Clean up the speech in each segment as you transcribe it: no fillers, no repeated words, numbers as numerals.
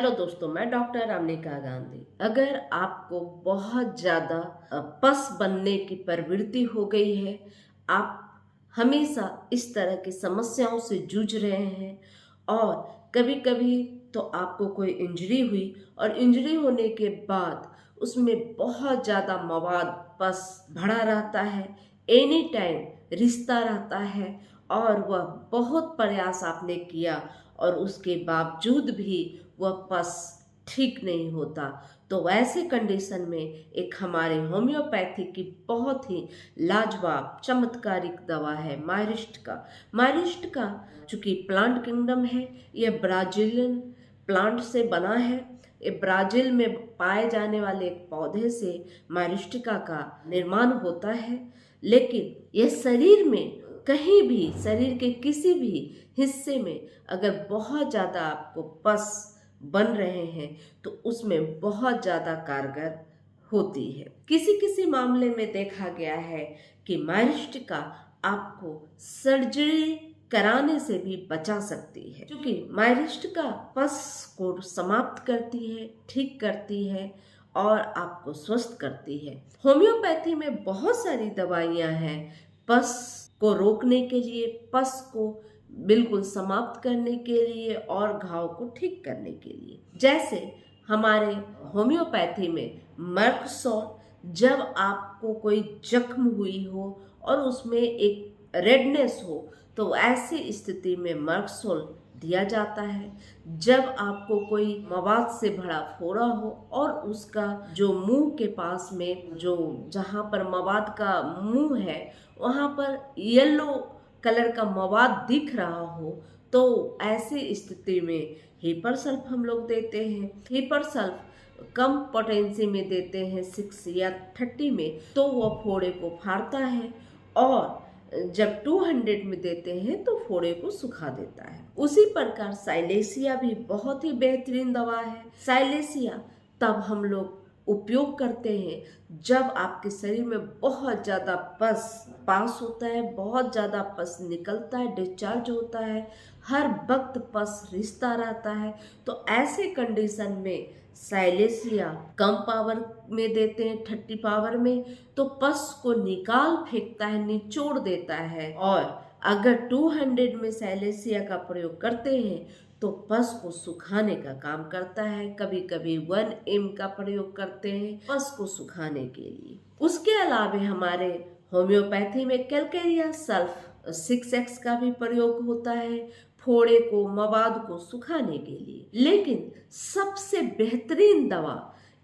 Hello दोस्तों, मैं doctor अमनिका Gandhi. अगर आपको बहुत ज़्यादा पस बनने की प्रवृत्ति हो गई है, आप हमेशा इस तरह की समस्याओं से जूझ रहे हैं और कभी कभी तो आपको कोई इंजरी हुई और इंजरी होने के बाद उसमें बहुत ज़्यादा मवाद पस भरा रहता है, एनी टाइम रिश्ता रहता है और वह बहुत प्रयास आपने किया और उसके बावजूद भी वह पस ठीक नहीं होता, तो वैसे कंडीशन में एक हमारे होम्योपैथी की बहुत ही लाजवाब चमत्कारिक दवा है मायरिस्ट का चूंकि प्लांट किंगडम है, यह ब्राजीलियन प्लांट से बना है। ये ब्राजील में पाए जाने वाले एक पौधे से मायरिस्टिका का निर्माण होता है, लेकिन यह शरीर में कहीं भी, शरीर के किसी भी हिस्से में अगर बहुत ज़्यादा आपको पस बन रहे हैं तो उसमें बहुत ज़्यादा कारगर होती है। किसी किसी मामले में देखा गया है कि मायरिस्टिका आपको सर्जरी कराने से भी बचा सकती है, क्योंकि मायरिस्टिका पस को समाप्त करती है, ठीक करती है और आपको स्वस्थ करती है। होम्योपैथी में बहुत सारी दवाइयाँ हैं पस को रोकने के लिए, पस को बिल्कुल समाप्त करने के लिए और घाव को ठीक करने के लिए। जैसे हमारे होम्योपैथी में मर्कसोल, जब आपको कोई जख्म हुई हो और उसमें एक रेडनेस हो तो ऐसी स्थिति में मर्कसोल दिया जाता है। जब आपको कोई मवाद से भरा फोड़ा हो और उसका जो मुंह के पास में, जो जहाँ पर मवाद का मुंह है वहाँ पर येलो कलर का मवाद दिख रहा हो, तो ऐसी स्थिति में हीपरसल्फ हम लोग देते हैं। हीपरसल्फ कम पोटेंसी में देते हैं 6 या 30 में, तो वह फोड़े को फाड़ता है और जब 200 में देते हैं तो फोड़े को सुखा देता है। उसी प्रकार साइलेसिया भी बहुत ही बेहतरीन दवा है। साइलेसिया तब हम लोग उपयोग करते हैं जब आपके शरीर में बहुत ज़्यादा पस पास होता है, बहुत ज़्यादा पस निकलता है, डिस्चार्ज होता है, हर वक्त पस रिश्ता रहता है, तो ऐसे कंडीशन में साइलेसिया कम पावर में देते हैं, 30 पावर में, तो पस को निकाल फेंकता है, निचोड़ देता है। और अगर 200 में साइलेसिया का प्रयोग करते हैं तो पस को सुखाने का काम करता है। कभी कभी 1 ml का प्रयोग करते हैं पस को सुखाने के लिए। उसके अलावा हमारे होम्योपैथी में कैलकेरिया सल्फ 6x का भी प्रयोग होता है फोड़े को, मवाद को सुखाने के लिए। लेकिन सबसे बेहतरीन दवा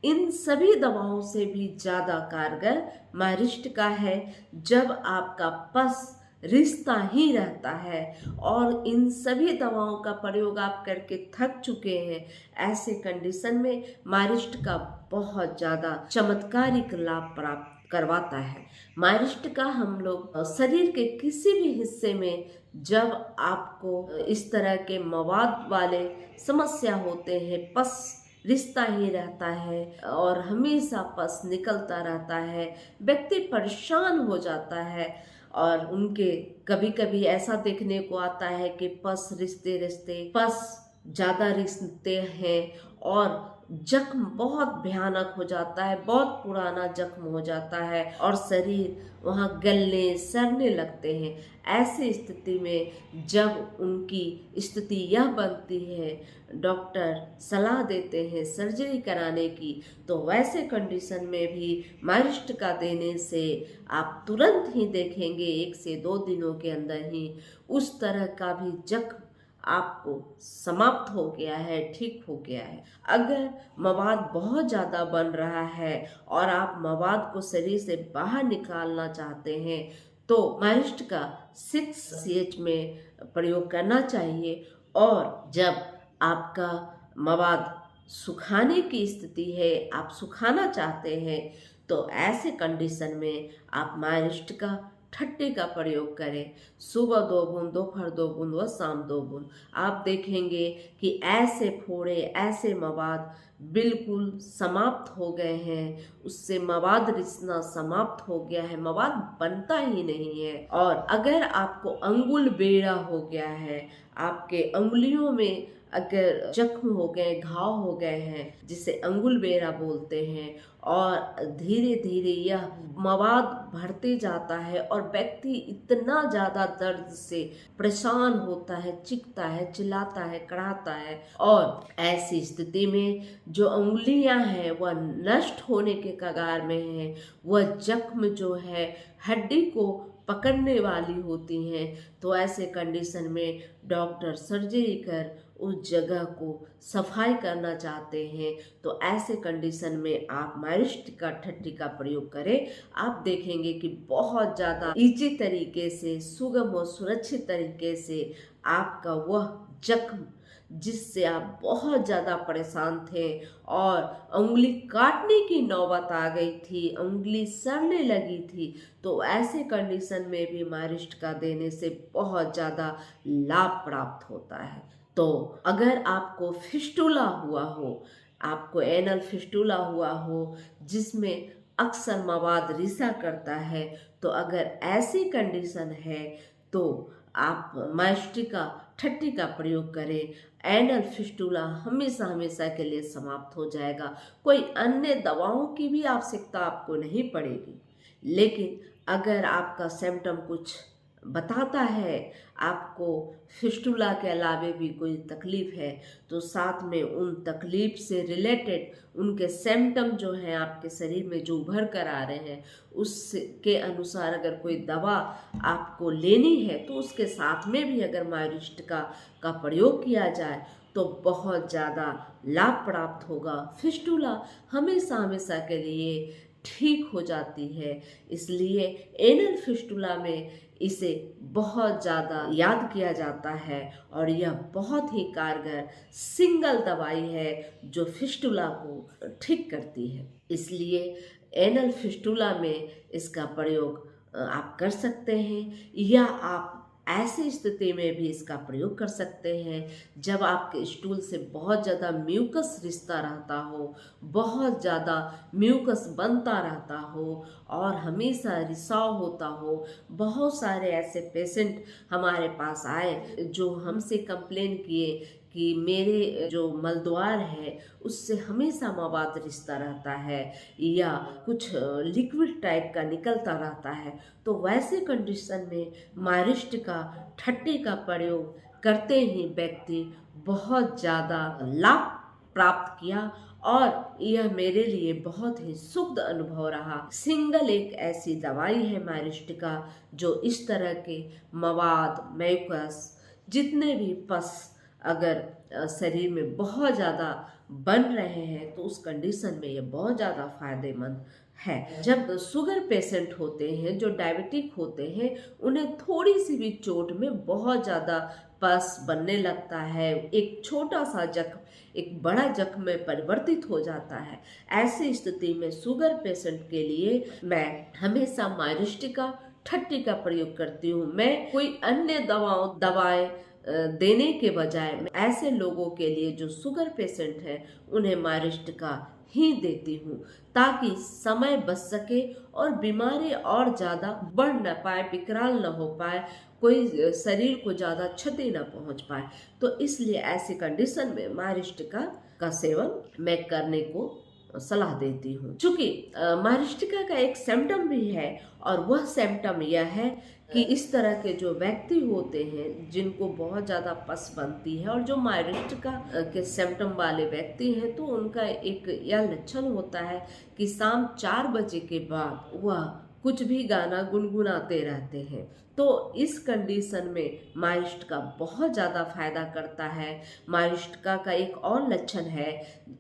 इन सभी दवाओं से भी ज्यादा कारगर मायरिस्टिका है। जब आपका पस रिश्ता ही रहता है और इन सभी दवाओं का प्रयोग आप करके थक चुके हैं, ऐसे कंडीशन में मायरिस्टिका बहुत ज़्यादा चमत्कारिक लाभ प्राप्त करवाता है। मायरिस्टिका हम लोग शरीर के किसी भी हिस्से में जब आपको इस तरह के मवाद वाले समस्या होते हैं, पस रिश्ता ही रहता है और हमेशा पस निकलता रहता है, व्यक्ति परेशान हो जाता है और उनके कभी कभी ऐसा देखने को आता है कि पस रिश्ते रिश्ते पस ज़्यादा रिश्ते हैं और जख्म बहुत भयानक हो जाता है, बहुत पुराना जख्म हो जाता है और शरीर वहाँ गलने सड़ने लगते हैं। ऐसी स्थिति में जब उनकी स्थिति यह बनती है, डॉक्टर सलाह देते हैं सर्जरी कराने की, तो वैसे कंडीशन में भी मायरिस्टिका देने से आप तुरंत ही देखेंगे 1 से 2 दिनों के अंदर ही उस तरह का भी जख्म आपको समाप्त हो गया है, ठीक हो गया है। अगर मवाद बहुत ज़्यादा बन रहा है और आप मवाद को शरीर से बाहर निकालना चाहते हैं तो मायरिस्टिका 6CH में प्रयोग करना चाहिए। और जब आपका मवाद सुखाने की स्थिति है, आप सुखाना चाहते हैं, तो ऐसे कंडीशन में आप मायरिस्टिका 30 का प्रयोग करें। सुबह 2 बूंद, दोपहर 2 बूंद व शाम 2 बूंद। आप देखेंगे कि ऐसे फोड़े, ऐसे मवाद बिल्कुल समाप्त हो गए हैं, उससे मवाद रिश्ना समाप्त हो गया है, मवाद बनता ही नहीं है। और अगर आपको अंगुल बेड़ा हो गया है, आपके अंगुलियों में अगर जख्म हो गए, घाव हो गए हैं, जिसे अंगुल बेरा बोलते हैं, और धीरे धीरे यह मवाद बढ़ते जाता है और व्यक्ति इतना ज़्यादा दर्द से परेशान होता है, चीखता है, चिल्लाता है, कराहता है, और ऐसी स्थिति में जो अंगुलियां हैं वह नष्ट होने के कगार में हैं, वह जख्म जो है हड्डी को पकड़ने वाली होती हैं, तो ऐसे कंडीशन में डॉक्टर सर्जरी कर उस जगह को सफाई करना चाहते हैं। तो ऐसे कंडीशन में आप माइरिस्टिका ठट्टी का प्रयोग करें। आप देखेंगे कि बहुत ज़्यादा इजी तरीके से, सुगम और सुरक्षित तरीके से आपका वह जख्म जिससे आप बहुत ज़्यादा परेशान थे और उंगली काटने की नौबत आ गई थी, उंगली सड़ने लगी थी, तो ऐसे कंडीशन में भी माइरिस्टिका देने से बहुत ज़्यादा लाभ प्राप्त होता है। तो अगर आपको फिस्टुला हुआ हो, आपको एनल फिस्टुला हुआ हो जिसमें अक्सर मवाद रिसा करता है, तो अगर ऐसी कंडीशन है तो आप माइरिस्टिका ठट्टी का प्रयोग करें। एनल फिस्टुला हमेशा हमेशा के लिए समाप्त हो जाएगा। कोई अन्य दवाओं की भी आवश्यकता आपको नहीं पड़ेगी। लेकिन अगर आपका सिम्टम कुछ बताता है, आपको फिस्टुला के अलावे भी कोई तकलीफ है, तो साथ में उन तकलीफ से रिलेटेड उनके सिम्टम जो हैं आपके शरीर में जो उभर कर आ रहे हैं, उसके अनुसार अगर कोई दवा आपको लेनी है तो उसके साथ में भी अगर माइरिस्टिका का प्रयोग किया जाए तो बहुत ज़्यादा लाभ प्राप्त होगा। फिस्टुला हमेशा हमेशा के लिए ठीक हो जाती है। इसलिए एनल फिस्टुला में इसे बहुत ज़्यादा याद किया जाता है और यह बहुत ही कारगर सिंगल दवाई है जो फिस्टुला को ठीक करती है। इसलिए एनल फिस्टुला में इसका प्रयोग आप कर सकते हैं, या आप ऐसी स्थिति में भी इसका प्रयोग कर सकते हैं जब आपके स्टूल से बहुत ज़्यादा म्यूकस रिश्ता रहता हो, बहुत ज़्यादा म्यूकस बनता रहता हो और हमेशा रिसाव होता हो। बहुत सारे ऐसे पेशेंट हमारे पास आए जो हमसे कंप्लेन किए कि मेरे जो मलद्वार है उससे हमेशा मवाद रिश्ता रहता है या कुछ लिक्विड टाइप का निकलता रहता है। तो वैसे कंडीशन में माइरिस्टिका ठट्टी का प्रयोग करते ही व्यक्ति बहुत ज़्यादा लाभ प्राप्त किया और यह मेरे लिए बहुत ही सुखद अनुभव रहा। सिंगल एक ऐसी दवाई है माइरिस्टिका जो इस तरह के मवाद, म्यूकस, जितने भी पस अगर शरीर में बहुत ज़्यादा बन रहे हैं तो उस कंडीशन में ये बहुत ज़्यादा फायदेमंद है। जब शुगर पेशेंट होते हैं, जो डायबिटिक होते हैं, उन्हें थोड़ी सी भी चोट में बहुत ज़्यादा पस बनने लगता है, एक छोटा सा जख्म एक बड़ा जख्म में परिवर्तित हो जाता है। ऐसी स्थिति में शुगर पेशेंट के लिए मैं हमेशा माइरिस्टिका ठट्टी का प्रयोग करती हूँ। मैं कोई अन्य दवाएं देने के बजाय ऐसे लोगों के लिए जो शुगर पेशेंट हैं उन्हें माइरिस्टिका ही देती हूँ ताकि समय बच सके और बीमारी और ज़्यादा बढ़ न पाए, विकराल न हो पाए, कोई शरीर को ज़्यादा क्षति न पहुँच पाए। तो इसलिए ऐसी कंडीशन में माइरिस्टिका का सेवन मैं करने को सलाह देती हूँ। चूँकि माइरिस्टिका का एक सिम्टम भी है और वह सिम्टम यह है कि इस तरह के जो व्यक्ति होते हैं जिनको बहुत ज़्यादा पस बनती है और जो माइरिस्टिका के सिम्टम वाले व्यक्ति हैं, तो उनका एक यह लक्षण होता है कि शाम 4 बजे के बाद वह कुछ भी गाना गुनगुनाते रहते हैं। तो इस कंडीशन में माइरिस्टिका बहुत ज़्यादा फायदा करता है। माइरिस्टिका का एक और लक्षण है,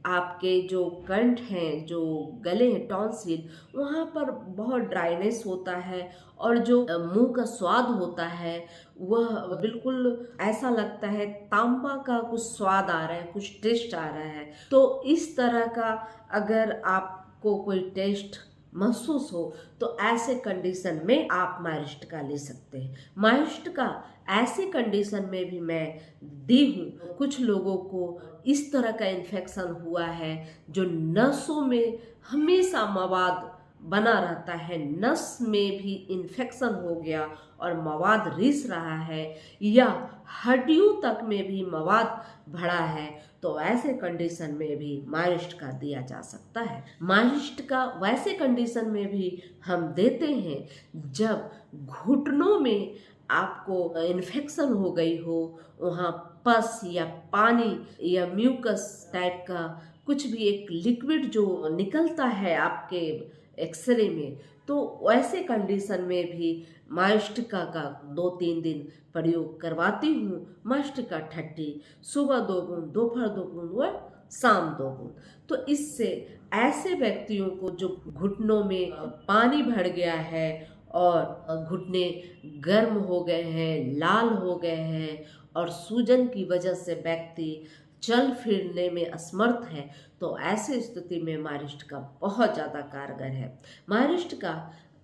आपके जो कंठ हैं, जो गले हैं, टॉन्सिल, वहाँ पर बहुत ड्राइनेस होता है और जो मुंह का स्वाद होता है वह बिल्कुल ऐसा लगता है तांबा का कुछ स्वाद आ रहा है, कुछ टेस्ट आ रहा है। तो इस तरह का अगर आपको कोई टेस्ट महसूस हो तो ऐसे कंडीशन में आप माइरिस्टिका ले सकते हैं। माइरिस्टिका ऐसे कंडीशन में भी मैं दी हूँ। कुछ लोगों को इस तरह का इन्फेक्शन हुआ है जो नसों में हमेशा मवाद बना रहता है, नस में भी इन्फेक्शन हो गया और मवाद रिस रहा है, या हड्डियों तक में भी मवाद भरा है, तो ऐसे कंडीशन में भी माइरिस्ट का दिया जा सकता है। माइरिस्ट का वैसे कंडीशन में भी हम देते हैं जब घुटनों में आपको इन्फेक्शन हो गई हो, वहाँ पस या पानी या म्यूकस टाइप का कुछ भी एक लिक्विड जो निकलता है आपके एक्सरे में, तो वैसे कंडीशन में भी माइस्टिका का 2-3 दिन प्रयोग करवाती हूँ। माइस्टिका 30 सुबह 2 बूंद, दोपहर 2 बूंद व शाम 2 बूंद। तो इससे ऐसे व्यक्तियों को जो घुटनों में पानी भर गया है और घुटने गर्म हो गए हैं, लाल हो गए हैं और सूजन की वजह से व्यक्ति चल फिरने में असमर्थ है, तो ऐसे स्थिति में माइरिस्ट का बहुत ज़्यादा कारगर है। माइरिस्ट का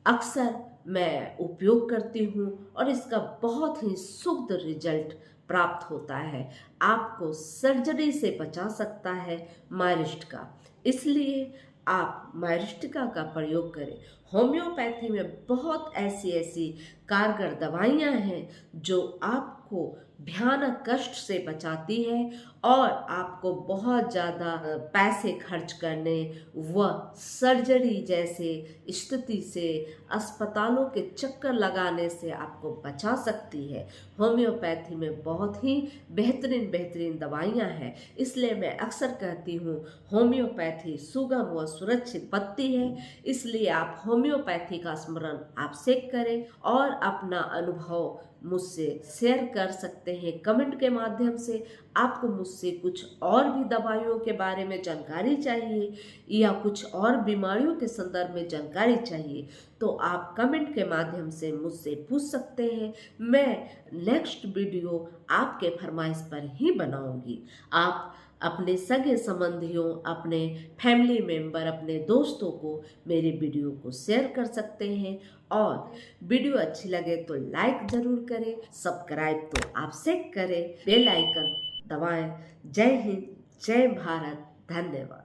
अक्सर मैं उपयोग करती हूँ और इसका बहुत ही शुद्ध रिजल्ट प्राप्त होता है। आपको सर्जरी से बचा सकता है माइरिस्ट का, इसलिए आप माइरिस्टिका का प्रयोग करें। होम्योपैथी में बहुत ऐसी कारगर दवाइयाँ हैं जो आपको भयानक कष्ट से बचाती है और आपको बहुत ज़्यादा पैसे खर्च करने व सर्जरी जैसे स्थिति से, अस्पतालों के चक्कर लगाने से आपको बचा सकती है। होम्योपैथी में बहुत ही बेहतरीन दवाइयाँ हैं, इसलिए मैं अक्सर कहती हूँ होम्योपैथी सुगम व सुरक्षित पद्धति है। इसलिए आप होम्योपैथी का स्मरण आप से करें और अपना अनुभव मुझसे शेयर कर सकते हैं कमेंट के माध्यम से। आपको मुझसे कुछ और भी दवाइयों के बारे में जानकारी चाहिए या कुछ और बीमारियों के संदर्भ में जानकारी चाहिए, तो आप कमेंट के माध्यम से मुझसे पूछ सकते हैं। मैं नेक्स्ट वीडियो आपके फरमाइश पर ही बनाऊंगी। आप अपने सगे संबंधियों, अपने फैमिली मेंबर, अपने दोस्तों को मेरी वीडियो को शेयर कर सकते हैं और वीडियो अच्छी लगे तो लाइक जरूर करें, सब्सक्राइब तो आपसे करें, बेल आइकन दबाएं। जय हिंद, जय भारत, धन्यवाद।